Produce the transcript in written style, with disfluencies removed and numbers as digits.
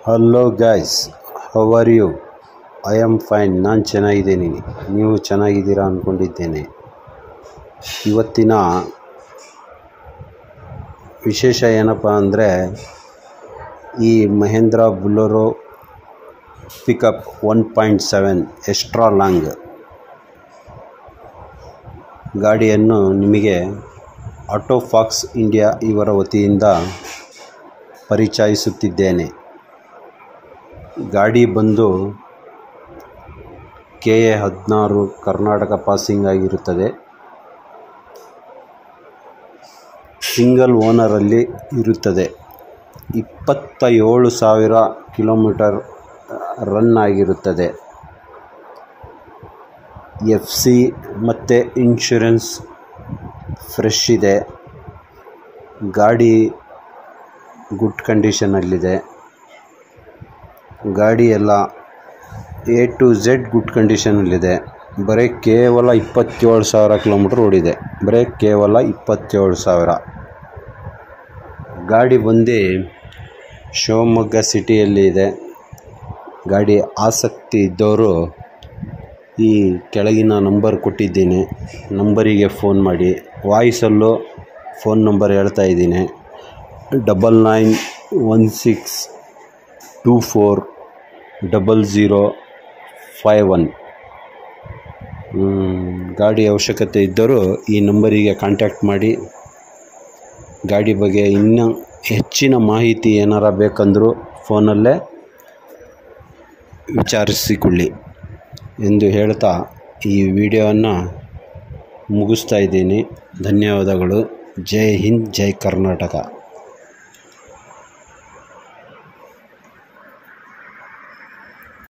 Hello guys, how are you? I am fine. ನಾನು ಚೆನ್ನಾಗಿದ್ದೀನಿ, ನೀವು ಚೆನ್ನಾಗಿದ್ದೀರಾ ಅಂದ್ಕೊಂಡಿದ್ದೇನೆ. ಇವತ್ತಿನ ವಿಶೇಷ ಏನಪ್ಪ ಅಂದರೆ, ಈ Mahindra Bolero pickup 1.7 extra long ಗಾಡಿಯನ್ನು ನಿಮಗೆ ಆಟೋಫಾಕ್ಸ್ ಇಂಡಿಯಾ ಇವರ ವತಿಯಿಂದ ಪರಿಚಯಿಸುತ್ತಿದ್ದೇನೆ. ಗಾಡಿ ಬಂದು KA 16 ಕರ್ನಾಟಕ ಪಾಸಿಂಗ್ ಆಗಿರುತ್ತದೆ. ಸಿಂಗಲ್ ಓನರಲ್ಲಿ ಇರುತ್ತದೆ. 27,000 ಕಿಲೋಮೀಟರ್ ರನ್ ಆಗಿರುತ್ತದೆ. FC ಮತ್ತು ಇನ್ಶೂರೆನ್ಸ್ ಫ್ರೆಶ್ ಇದೆ. ಗಾಡಿ ಗುಡ್ ಕಂಡೀಷನಲ್ಲಿದೆ. ಗಾಡಿ ಎಲ್ಲ A to Z ಗುಡ್ ಕಂಡೀಷನಲ್ಲಿದೆ. ಬರೀ ಕೇವಲ 27,000 ಕಿಲೋಮೀಟರ್ ಓಡಿದೆ. ಬರೀ ಕೇವಲ 27,000. ಗಾಡಿ ಬಂದು ಶಿವಮೊಗ್ಗ ಸಿಟಿಯಲ್ಲಿ ಇದೆ. ಗಾಡಿ ಆಸಕ್ತಿ ಇದ್ದವರು ಈ ಕೆಳಗಿನ ನಂಬರ್ ಕೊಟ್ಟಿದ್ದೀನಿ, ನಂಬರಿಗೆ ಫೋನ್ ಮಾಡಿ. ವಾಯ್ಸಲ್ಲೂ ಫೋನ್ ನಂಬರ್ ಹೇಳ್ತಾ ಇದ್ದೀನಿ, 9916240051. ಗಾಡಿ ಅವಶ್ಯಕತೆ ಇದ್ದರೂ ಈ ನಂಬರಿಗೆ ಕಾಂಟ್ಯಾಕ್ಟ್ ಮಾಡಿ. ಗಾಡಿ ಬಗ್ಗೆ ಇನ್ನೂ ಹೆಚ್ಚಿನ ಮಾಹಿತಿ ಏನಾರ ಬೇಕಂದರೂ ಫೋನಲ್ಲೇ ವಿಚಾರಿಸಿಕೊಳ್ಳಿ ಎಂದು ಹೇಳ್ತಾ ಈ ವಿಡಿಯೋವನ್ನು ಮುಗಿಸ್ತಾ ಇದ್ದೀನಿ. ಧನ್ಯವಾದಗಳು. ಜೈ ಹಿಂದ್, ಜೈ ಕರ್ನಾಟಕ.